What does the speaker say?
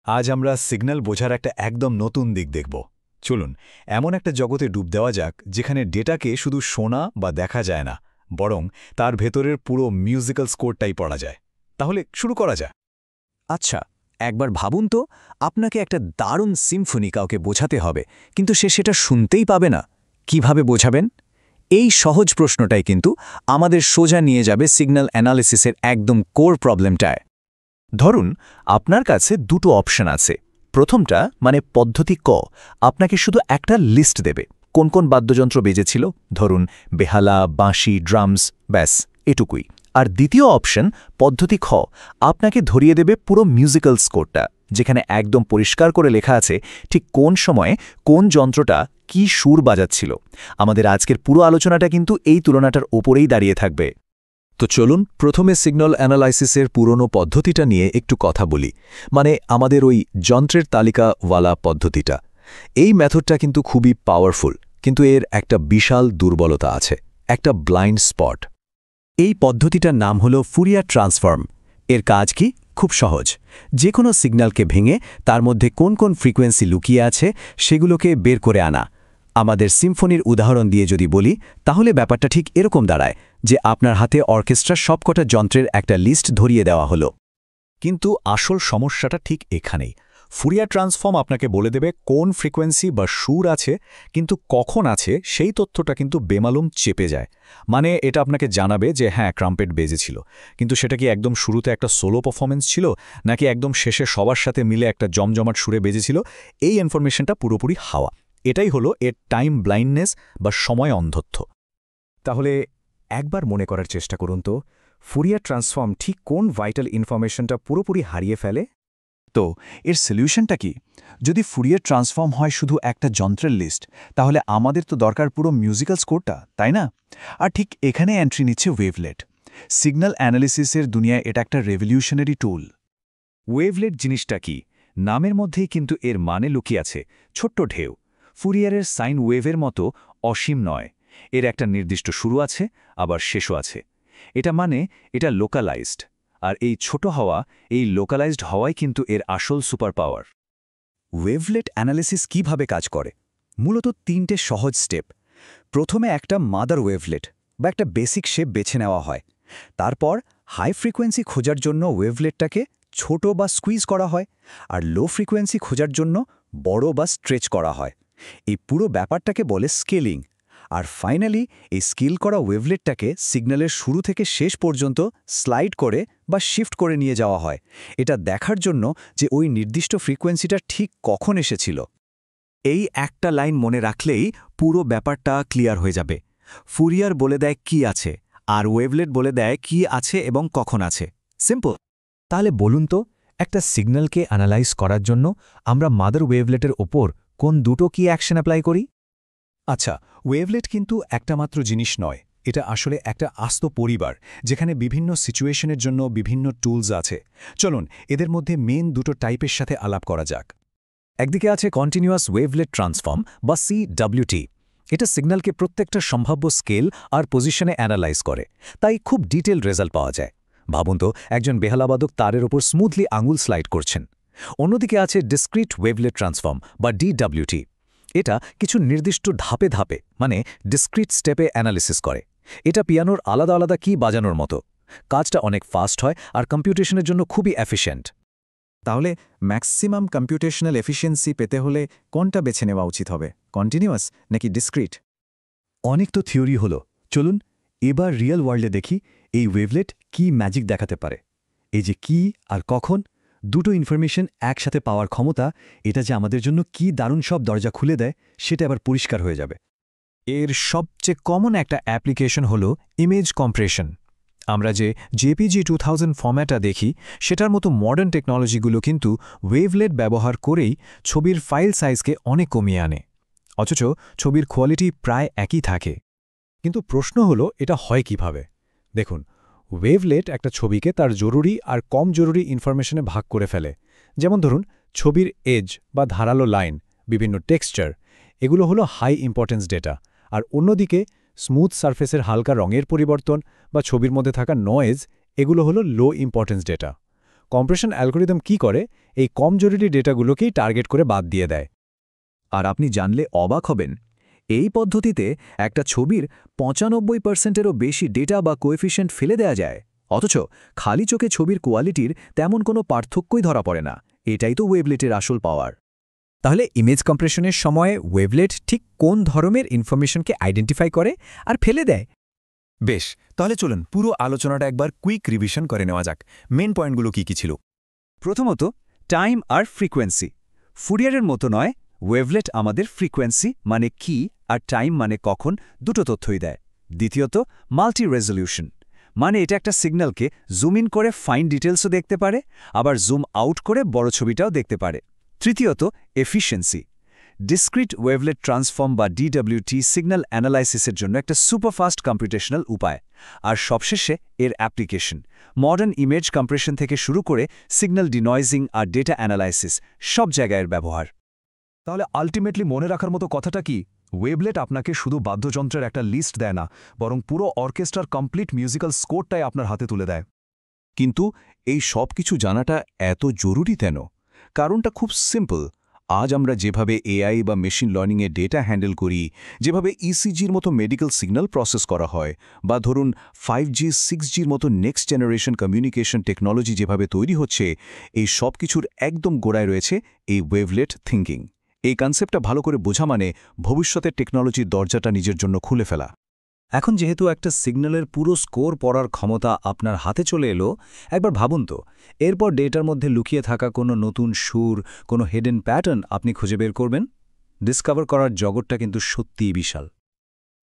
আজ আমরা সিগন্যাল বোঝার একটা একদম নতুন দিক দেখব। চলুন এমন একটা জগতে ডুব দেওয়া যাক যেখানে ডেটাকে শুধু শোনা বা দেখা যায় না, বরং তার ভেতরের পুরো মিউজিক্যাল স্কোরটাই পড়া যায়। তাহলে শুরু করা যাক। আচ্ছা, একবার ভাবুন তো, আপনাকে একটা দারুণ সিম্ফনি কাউকে বোঝাতে হবে, কিন্তু সে সেটা শুনতেই পাবে না। কিভাবে বোঝাবেন? এই সহজ প্রশ্নটাই কিন্তু আমাদের সোজা নিয়ে যাবে সিগন্যাল অ্যানালিসিসের একদম কোর প্রবলেমটায়। ধরুন আপনার কাছে দুটো অপশন আছে। প্রথমটা মানে পদ্ধতি ক আপনাকে শুধু একটা লিস্ট দেবে, কোন কোন বাদ্যযন্ত্র বেজেছিল, ধরুন বেহালা, বাঁশি, ড্রামস, ব্যাস এটুকুই। আর দ্বিতীয় অপশন পদ্ধতি খ আপনাকে ধরিয়ে দেবে পুরো মিউজিক্যাল স্কোরটা, যেখানে একদম পরিষ্কার করে লেখা আছে ঠিক কোন সময়ে কোন যন্ত্রটা কি সুর বাজাচ্ছিল। আমাদের আজকের পুরো আলোচনাটা কিন্তু এই তুলনাটার ওপরেই দাঁড়িয়ে থাকবে। তো চলুন প্রথমে সিগন্যাল অ্যানালাইসিসের পুরনো পদ্ধতিটা নিয়ে একটু কথা বলি, মানে আমাদের ওই যন্ত্রের তালিকাওয়ালা পদ্ধতিটা। এই মেথডটা কিন্তু খুবই পাওয়ারফুল, কিন্তু এর একটা বিশাল দুর্বলতা আছে, একটা ব্লাইন্ড স্পট। এই পদ্ধতিটার নাম হলো ফুরিয়ার ট্রান্সফর্ম। এর কাজ কি? খুব সহজ। যে কোনো সিগন্যালকে ভেঙে তার মধ্যে কোন কোন ফ্রিকোয়েন্সি লুকিয়ে আছে সেগুলোকে বের করে আনা। আমাদের সিম্ফনির উদাহরণ দিয়ে যদি বলি, তাহলে ব্যাপারটা ঠিক এরকম দাঁড়ায় যে আপনার হাতে অর্কেস্ট্রার সবকটা যন্ত্রের একটা লিস্ট ধরিয়ে দেওয়া হলো। কিন্তু আসল সমস্যাটা ঠিক এখানেই। ফুরিয়ার ট্রান্সফর্ম আপনাকে বলে দেবে কোন ফ্রিকোয়েন্সি বা সুর আছে, কিন্তু কখন আছে সেই তথ্যটা কিন্তু বেমালুম চেপে যায়। মানে এটা আপনাকে জানাবে যে হ্যাঁ ট্রাম্পেট বেজেছিল, কিন্তু সেটা কি একদম শুরুতে একটা সোলো পারফরমেন্স ছিল, নাকি একদম শেষে সবার সাথে মিলে একটা জমজমাট সুরে বেজেছিল। এই ইনফরমেশনটা পুরোপুরি হাওয়া। এটাই হলো এর টাইম ব্লাইন্ডনেস বা সময় অন্ধত্ব। তাহলে একবার মনে করার চেষ্টা করুন তো, ফুরিয়ার ট্রান্সফর্ম ঠিক কোন ভাইটাল ইনফরমেশনটা পুরোপুরি হারিয়ে ফেলে? তো এর সলিউশনটা কি? যদি ফুরিয়ার ট্রান্সফর্ম হয় শুধু একটা যন্ত্রের লিস্ট, তাহলে আমাদের তো দরকার পুরো মিউজিক্যাল স্কোরটা, তাই না? আর ঠিক এখানে এন্ট্রি নিচ্ছে ওয়েভলেট। সিগন্যাল অ্যানালিসিসের দুনিয়ায় এটা একটা রেভলিউশনারি টুল। ওয়েভলেট জিনিসটা কি? নামের মধ্যেই কিন্তু এর মানে লুকিয়ে আছে। ছোট্ট ঢেউ। ফুরিয়ারের সাইন ওয়েভের মতো অসীম নয়। এর একটা নির্দিষ্ট শুরু আছে, আবার শেষও আছে। এটা মানে এটা লোকালাইজড। আর এই ছোট হওয়া, এই লোকালাইজড হওয়াই কিন্তু এর আসল সুপার পাওয়ার। ওয়েভলেট অ্যানালিসিস কিভাবে কাজ করে? মূলত তিনটে সহজ স্টেপ। প্রথমে একটা মাদার ওয়েভলেট বা একটা বেসিক শেপ বেছে নেওয়া হয়। তারপর হাই ফ্রিকোয়েন্সি খোঁজার জন্য ওয়েভলেটটাকে ছোট বা স্কুইজ করা হয়, আর লো ফ্রিকোয়েন্সি খোঁজার জন্য বড় বা স্ট্রেচ করা হয়। এই পুরো ব্যাপারটাকে বলে স্কেলিং। আর ফাইনালি এই স্কেল করা ওয়েভলেটটাকে সিগন্যালের শুরু থেকে শেষ পর্যন্ত স্লাইড করে বা শিফট করে নিয়ে যাওয়া হয়, এটা দেখার জন্য যে ওই নির্দিষ্ট ফ্রিকোয়েন্সিটা ঠিক কখন এসেছিল। এই একটা লাইন মনে রাখলেই পুরো ব্যাপারটা ক্লিয়ার হয়ে যাবে। ফুরিয়ার বলে দেয় কি আছে, আর ওয়েভলেট বলে দেয় কি আছে এবং কখন আছে। সিম্পল। তাহলে বলুন তো, একটা সিগন্যালকে অ্যানালাইজ করার জন্য আমরা মাদার ওয়েভলেটের ওপর কোন দুটো কি অ্যাকশন অ্যাপ্লাই করি? আচ্ছা, ওয়েভলেট কিন্তু একটা মাত্র জিনিস নয়। এটা আসলে একটা আস্ত পরিবার, যেখানে বিভিন্ন সিচুয়েশনের জন্য বিভিন্ন টুলস আছে। চলুন এদের মধ্যে মেন দুটো টাইপের সাথে আলাপ করা যাক। একদিকে আছে কন্টিনিউয়াস ওয়েভলেট ট্রান্সফর্ম বা CWT। এটা সিগন্যালকে প্রত্যেকটা সম্ভাব্য স্কেল আর পজিশনে অ্যানালাইজ করে, তাই খুব ডিটেল রেজাল্ট পাওয়া যায়। ভাবুন তো, একজন বেহালাবাদক তারের ওপর স্মুথলি আঙুল স্লাইড করছেন। অন্যদিকে আছে ডিসক্রিট ওয়েভলেট ট্রান্সফর্ম বা DWT। এটা কিছু নির্দিষ্ট ধাপে ধাপে, মানে ডিসক্রিট স্টেপে অ্যানালিসিস করে। এটা পিয়ানোর আলাদা আলাদা কি বাজানোর মতো। কাজটা অনেক ফাস্ট হয় আর কম্পিউটেশনের জন্য খুবই এফিশিয়েন্ট। তাহলে ম্যাক্সিমাম কম্পিউটেশনাল এফিসিয়েন্সি পেতে হলে কোনটা বেছে নেওয়া উচিত হবে, কন্টিনিউয়াস নাকি ডিসক্রিট? অনেক তো থিওরি হলো, চলুন এবার রিয়েল ওয়ার্ল্ডে দেখি এই ওয়েভলেট কি ম্যাজিক দেখাতে পারে। এই যে কি আর কখন দুটো ইনফরমেশন একসাথে পাওয়ার ক্ষমতা, এটা যে আমাদের জন্য কি দারুণ সব দরজা খুলে দেয়, সেটা এবার পরিষ্কার হয়ে যাবে। এর সবচেয়ে কমন একটা অ্যাপ্লিকেশন হল ইমেজ কম্প্রেশন। আমরা যে JPG 2000 ফরম্যাটটা দেখি, সেটার মতো মডার্ন টেকনোলজিগুলো কিন্তু ওয়েভলেট ব্যবহার করেই ছবির ফাইল সাইজকে অনেক কমিয়ে আনে, অথচ ছবির কোয়ালিটি প্রায় একই থাকে। কিন্তু প্রশ্ন হলো এটা হয় কিভাবে? দেখুন, ওয়েভলেট একটা ছবিকে তার জরুরি আর কম জরুরি ইনফরমেশনে ভাগ করে ফেলে। যেমন ধরুন, ছবির এজ বা ধারালো লাইন, বিভিন্ন টেক্সচার, এগুলো হলো হাই ইম্পর্টেন্স ডেটা। আর অন্যদিকে স্মুথ সারফেসের হালকা রঙের পরিবর্তন বা ছবির মধ্যে থাকা নয়েজ, এগুলো হলো লো ইম্পর্টেন্স ডেটা। কম্প্রেশন অ্যালগোরিদম কি করে, এই কম জরুরি ডেটাগুলোকেই টার্গেট করে বাদ দিয়ে দেয়। আর আপনি জানলে অবাক হবেন, এই পদ্ধতিতে একটা ছবির ৯৫%-এরও বেশি ডেটা বা কোএফিশিয়েন্ট ফেলে দেয়া যায়, অথচ খালি চোখে ছবির কোয়ালিটির তেমন কোনো পার্থক্যই ধরা পড়ে না। এটাই তো ওয়েভলেটের আসল পাওয়ার। তাহলে ইমেজ কম্প্রেশনের সময় ওয়েভলেট ঠিক কোন ধরনের ইনফরমেশনকে আইডেন্টিফাই করে আর ফেলে দেয়? বেশ, তাহলে চলুন পুরো আলোচনাটা একবার কুইক রিভিশন করে নেওয়া যাক। মেন পয়েন্টগুলো কি ছিল? প্রথমত, টাইম আর ফ্রিকোয়েন্সি। ফুরিয়ারের মতো নয়, ওয়েভলেট আমাদের ফ্রিকোয়েন্সি মানে কি আর টাইম মানে কখন দুটো তথ্যই দেয়। দ্বিতীয়ত, মাল্টি রেজলিউশন, মানে এটা একটা সিগন্যালকে জুম ইন করে ফাইন ডিটেলসও দেখতে পারে, আবার জুম আউট করে বড় ছবিটাও দেখতে পারে। তৃতীয়ত, এফিশিয়েন্সি। ডিসক্রিট ওয়েভলেট ট্রান্সফর্ম বা ডিডব্লিউটি সিগন্যাল অ্যানালাইসিসের জন্য একটা সুপারফাস্ট কম্পিউটেশনাল উপায়। আর সবশেষে এর অ্যাপ্লিকেশন, মডার্ন ইমেজ কম্প্রেশন থেকে শুরু করে সিগন্যাল ডিনয়েজিং আর ডেটা অ্যানালাইসিস, সব জায়গায় এর ব্যবহার। তাহলে আলটিমেটলি মনে রাখার মতো কথাটা কি? ওয়েভলেট আপনাকে শুধু বাদ্যযন্ত্রের একটা লিস্ট দেয় না, বরং পুরো অর্কেস্ট্রার কমপ্লিট মিউজিক্যাল স্কোরটাই আপনার হাতে তুলে দেয়। কিন্তু এই সব কিছু জানাটা এত জরুরি কেন? কারণটা খুব সিম্পল। আজ আমরা যেভাবে এআই বা মেশিন লার্নিংয়ে ডেটা হ্যান্ডেল করি, যেভাবে ইসিজির মতো মেডিকেল সিগন্যাল প্রসেস করা হয়, বা ধরুন 5G 6Gর মতো নেক্সট জেনারেশন কমিউনিকেশন টেকনোলজি যেভাবে তৈরি হচ্ছে, এই সব কিছুর একদম গোড়ায় রয়েছে এই ওয়েভলেট থিঙ্কিং। এই কনসেপ্টটা ভালো করে বোঝা মানে ভবিষ্যতের টেকনোলজির দরজাটা নিজের জন্য খুলে ফেলা। এখন যেহেতু একটা সিগন্যালের পুরো স্কোর পড়ার ক্ষমতা আপনার হাতে চলে এলো, একবার ভাবুন তো, এরপর ডেটার মধ্যে লুকিয়ে থাকা কোনো নতুন সুর, কোনো হিডেন প্যাটার্ন আপনি খুঁজে বের করবেন? ডিসকভার করার জগৎটা কিন্তু সত্যিই বিশাল।